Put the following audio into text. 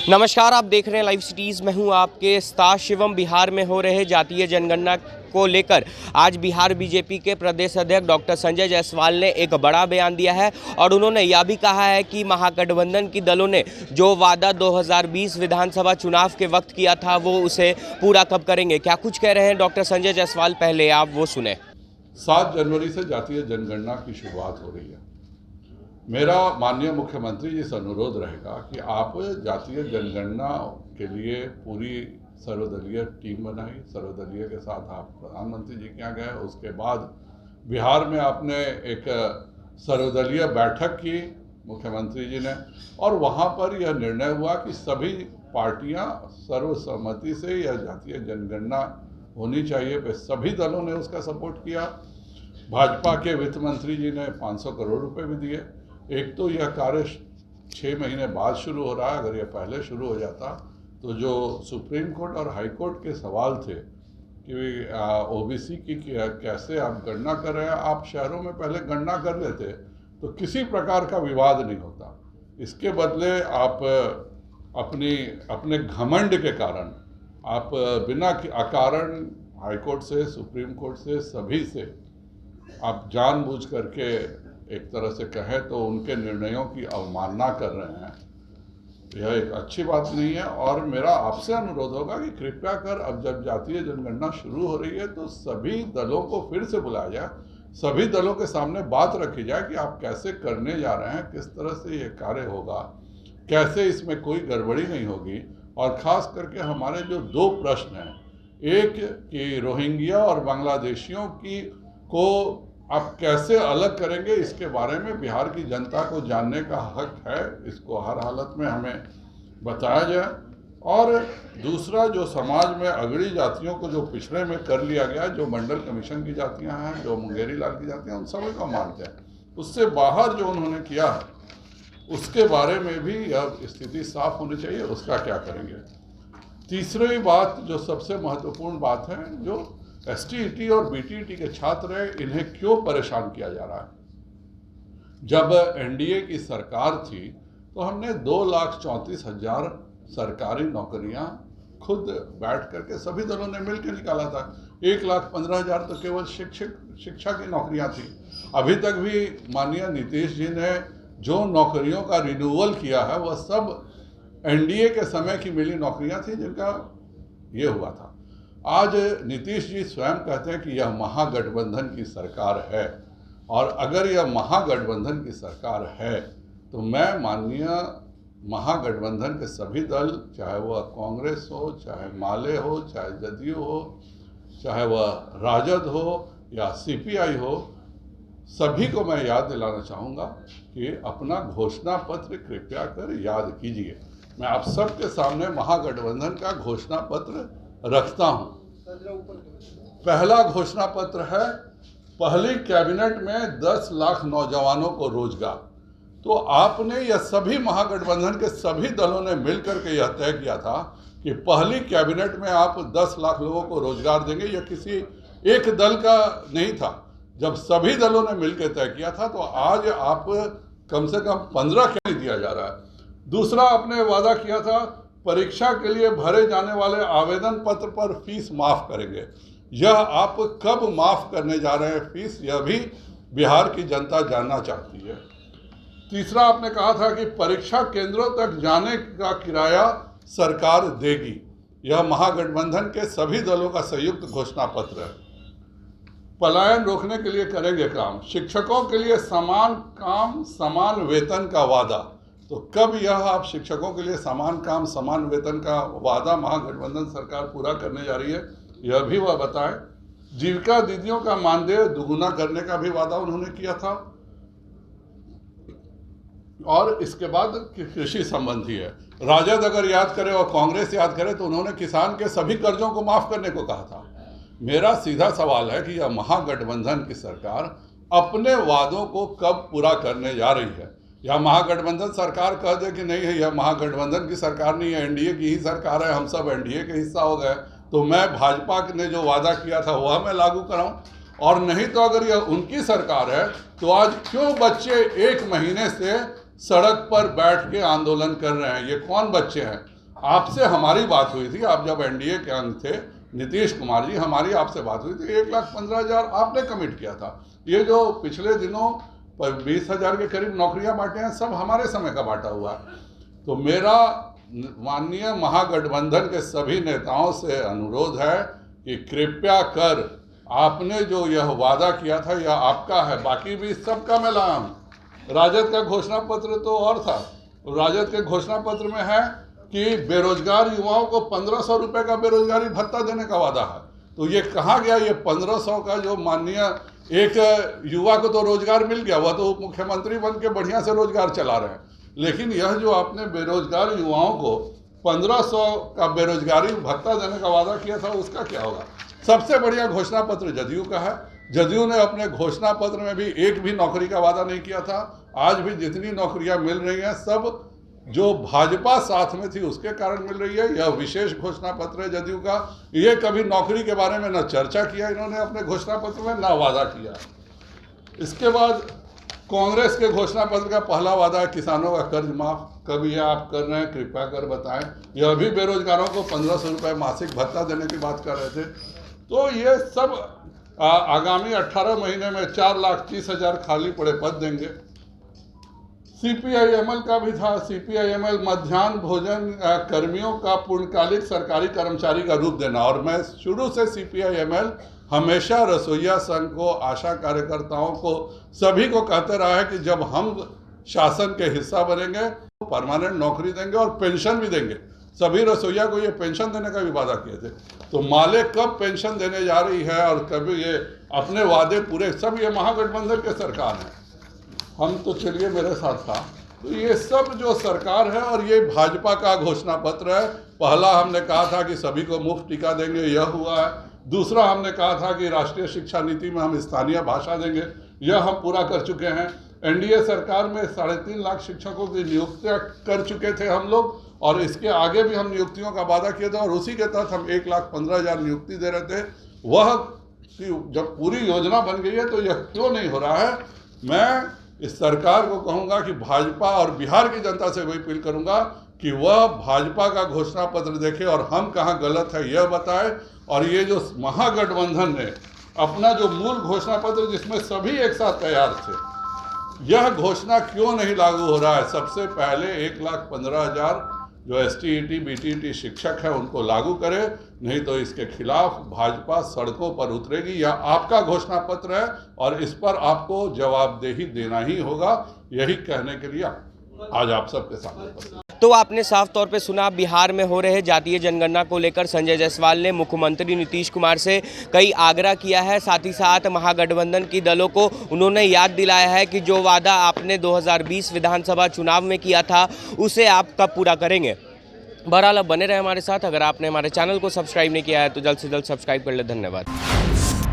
नमस्कार, आप देख रहे हैं लाइव सिटीज़। मैं हूं आपके साथ शिवम। बिहार में हो रहे जातीय जनगणना को लेकर आज बिहार बीजेपी के प्रदेश अध्यक्ष डॉक्टर संजय जायसवाल ने एक बड़ा बयान दिया है और उन्होंने यह भी कहा है कि महागठबंधन की दलों ने जो वादा 2020 विधानसभा चुनाव के वक्त किया था वो उसे पूरा कब करेंगे। क्या कुछ कह रहे हैं डॉक्टर संजय जायसवाल, पहले आप वो सुने। 7 जनवरी से जातीय जनगणना की शुरुआत हो रही है। मेरा माननीय मुख्यमंत्री जी से अनुरोध रहेगा कि आप जातीय जनगणना के लिए पूरी सर्वदलीय टीम बनाई। सर्वदलीय के साथ आप प्रधानमंत्री जी के यहाँ गए, उसके बाद बिहार में आपने एक सर्वदलीय बैठक की मुख्यमंत्री जी ने, और वहाँ पर यह निर्णय हुआ कि सभी पार्टियाँ सर्वसम्मति से यह जातीय जनगणना होनी चाहिए। वे सभी दलों ने उसका सपोर्ट किया। भाजपा के वित्त मंत्री जी ने 500 करोड़ रुपए भी दिए। एक तो यह कार्य 6 महीने बाद शुरू हो रहा है। अगर यह पहले शुरू हो जाता तो जो सुप्रीम कोर्ट और हाई कोर्ट के सवाल थे कि ओबीसी की कैसे आप गणना कर रहे हैं, आप शहरों में पहले गणना कर लेते तो किसी प्रकार का विवाद नहीं होता। इसके बदले आप अपने घमंड के कारण आप बिना अकारण हाई कोर्ट से, सुप्रीम कोर्ट से, सभी से आप जानबूझ करके एक तरह से कहें तो उनके निर्णयों की अवमानना कर रहे हैं। यह एक अच्छी बात नहीं है और मेरा आपसे अनुरोध होगा कि कृपया कर अब जब जातीय जनगणना शुरू हो रही है तो सभी दलों को फिर से बुलाया जाए, सभी दलों के सामने बात रखी जाए कि आप कैसे करने जा रहे हैं, किस तरह से ये कार्य होगा, कैसे इसमें कोई गड़बड़ी नहीं होगी। और ख़ास करके हमारे जो 2 प्रश्न हैं, एक कि रोहिंग्या और बांग्लादेशियों को आप कैसे अलग करेंगे, इसके बारे में बिहार की जनता को जानने का हक है। इसको हर हालत में हमें बताया जाए। और दूसरा, जो समाज में अगड़ी जातियों को जो पिछड़े में कर लिया गया, जो मंडल कमीशन की जातियां हैं, जो मुंगेरी लाल की जातियां, उन सभी को मानते हैं। उससे बाहर जो उन्होंने किया है उसके बारे में भी यह स्थिति साफ होनी चाहिए, उसका क्या करेंगे। तीसरी बात जो सबसे महत्वपूर्ण बात है, जो STET और BTET के छात्र हैं, इन्हें क्यों परेशान किया जा रहा है। जब NDA की सरकार थी तो हमने 2,34,000 सरकारी नौकरियां खुद बैठ करके सभी दलों ने मिलकर निकाला था। 1,15,000 तो केवल शिक्षा की नौकरियां थी। अभी तक भी माननीय नीतीश जी ने जो नौकरियों का रिन्यूअल किया है वह सब NDA के समय की मिली नौकरियां थी जिनका ये हुआ था। आज नीतीश जी स्वयं कहते हैं कि यह महागठबंधन की सरकार है, और अगर यह महागठबंधन की सरकार है तो मैं माननीय महागठबंधन के सभी दल, चाहे वह कांग्रेस हो, चाहे माले हो, चाहे जदयू हो, चाहे वह राजद हो या CPI हो, सभी को मैं याद दिलाना चाहूँगा कि अपना घोषणा पत्र कृपया कर याद कीजिए। मैं आप सबके सामने महागठबंधन का घोषणा पत्र रखता हूं। पहला घोषणा पत्र है, पहली कैबिनेट में 10 लाख नौजवानों को रोजगार। तो आपने यह सभी महागठबंधन के सभी दलों ने मिलकर के यह तय किया था कि पहली कैबिनेट में आप 10 लाख लोगों को रोजगार देंगे। यह किसी एक दल का नहीं था। जब सभी दलों ने मिलकर तय किया था तो आज आप कम से कम 15 क्यों नहीं दिया जा रहा है। दूसरा, आपने वादा किया था परीक्षा के लिए भरे जाने वाले आवेदन पत्र पर फीस माफ़ करेंगे। यह आप कब माफ़ करने जा रहे हैं फीस, यह भी बिहार की जनता जानना चाहती है। तीसरा, आपने कहा था कि परीक्षा केंद्रों तक जाने का किराया सरकार देगी। यह महागठबंधन के सभी दलों का संयुक्त घोषणा पत्र है। पलायन रोकने के लिए करेंगे काम। शिक्षकों के लिए समान काम समान वेतन का वादा। तो कब यह आप शिक्षकों के लिए समान काम समान वेतन का वादा महागठबंधन सरकार पूरा करने जा रही है, यह भी वह बताएं। जीविका दीदियों का मानदेय दुगुना करने का भी वादा उन्होंने किया था। और इसके बाद कृषि संबंधी है। राजद अगर याद करे और कांग्रेस याद करे तो उन्होंने किसान के सभी कर्जों को माफ करने को कहा था। मेरा सीधा सवाल है कि यह महागठबंधन की सरकार अपने वादों को कब पूरा करने जा रही है। या महागठबंधन सरकार कह दे कि नहीं है, यह महागठबंधन की सरकार नहीं है, NDA की ही सरकार है, हम सब NDA के हिस्सा हो गए, तो मैं भाजपा ने जो वादा किया था वह मैं लागू कराऊं। और नहीं तो अगर यह उनकी सरकार है तो आज क्यों बच्चे 1 महीने से सड़क पर बैठ के आंदोलन कर रहे हैं? ये कौन बच्चे हैं? आपसे हमारी बात हुई थी, आप जब एनडीए के अंग थे, नीतीश कुमार जी, हमारी आपसे बात हुई थी, 1,15,000 आपने कमिट किया था। ये जो पिछले दिनों 20,000 के करीब नौकरियां बांटे हैं, सब हमारे समय का बांटा हुआ है। तो मेरा माननीय महागठबंधन के सभी नेताओं से अनुरोध है कि कृपया कर आपने जो यह वादा किया था यह आपका है, बाकी भी सबका मैं लाया हूँ। राजद का घोषणा पत्र तो और था, राजद के घोषणा पत्र में है कि बेरोजगार युवाओं को 1,500 रुपये का बेरोजगारी भत्ता देने का वादा है। तो ये कहाँ गया ये 1,500 का? जो माननीय एक युवा को तो रोजगार मिल गया, वह तो उप मुख्यमंत्री बन के बढ़िया से रोजगार चला रहे हैं, लेकिन यह जो आपने बेरोजगार युवाओं को 1,500 का बेरोजगारी भत्ता देने का वादा किया था, उसका क्या होगा? सबसे बढ़िया घोषणा पत्र जदयू का है। जदयू ने अपने घोषणा पत्र में भी एक भी नौकरी का वादा नहीं किया था। आज भी जितनी नौकरियां मिल रही हैं सब जो भाजपा साथ में थी उसके कारण मिल रही है। यह विशेष घोषणा पत्र है जदयू का। ये कभी नौकरी के बारे में न चर्चा किया इन्होंने अपने घोषणा पत्र में, न वादा किया। इसके बाद कांग्रेस के घोषणा पत्र का पहला वादा है किसानों का कर्ज माफ। कब यह आप कर रहे हैं, कृपया कर बताएं। यह भी बेरोजगारों को 1,500 रुपये मासिक भत्ता देने की बात कर रहे थे। तो ये सब आगामी 18 महीने में 4,30,000 खाली पड़े पद देंगे। CPIML का भी था। CPIML मध्याह्न भोजन कर्मियों का पूर्णकालिक सरकारी कर्मचारी का रूप देना। और मैं शुरू से CPIML हमेशा रसोइया संघ को, आशा कार्यकर्ताओं को, सभी को कहते रहा है कि जब हम शासन के हिस्सा बनेंगे तो परमानेंट नौकरी देंगे और पेंशन भी देंगे। सभी रसोइया को ये पेंशन देने का भी वादा किए थे। तो माले कब पेंशन देने जा रही है और कभी ये अपने वादे पूरे, सब ये महागठबंधन के सरकार है। हम तो चलिए मेरे साथ था। तो ये सब जो सरकार है और ये भाजपा का घोषणा पत्र है। पहला हमने कहा था कि सभी को मुफ्त टीका देंगे, यह हुआ है। दूसरा हमने कहा था कि राष्ट्रीय शिक्षा नीति में हम स्थानीय भाषा देंगे, यह हम पूरा कर चुके हैं। एनडीए सरकार में 3.5 लाख शिक्षकों की नियुक्तियां कर चुके थे हम लोग, और इसके आगे भी हम नियुक्तियों का वादा किया था और उसी के तहत हम 1,15,000 नियुक्ति दे रहे थे। वह जब पूरी योजना बन गई है तो यह क्यों नहीं हो रहा है? मैं इस सरकार को कहूंगा कि भाजपा और बिहार की जनता से वही अपील करूंगा कि वह भाजपा का घोषणा पत्र देखे और हम कहाँ गलत है यह बताए। और ये जो महागठबंधन ने अपना जो मूल घोषणा पत्र जिसमें सभी एक साथ तैयार थे, यह घोषणा क्यों नहीं लागू हो रहा है? सबसे पहले 1,15,000 जो STET BTET शिक्षक है उनको लागू करे, नहीं तो इसके खिलाफ भाजपा सड़कों पर उतरेगी। यह आपका घोषणा पत्र है और इस पर आपको जवाबदेही देना ही होगा। यही कहने के लिए आज आप सबके सामने। तो आपने साफ तौर पे सुना, बिहार में हो रहे जातीय जनगणना को लेकर संजय जायसवाल ने मुख्यमंत्री नीतीश कुमार से कई आग्रह किया है। साथ ही साथ महागठबंधन की दलों को उन्होंने याद दिलाया है कि जो वादा आपने 2020 विधानसभा चुनाव में किया था उसे आप कब पूरा करेंगे। बहरहाल अब बने रहे हमारे साथ। अगर आपने हमारे चैनल को सब्सक्राइब नहीं किया है तो जल्द से जल्द सब्सक्राइब कर ले। धन्यवाद।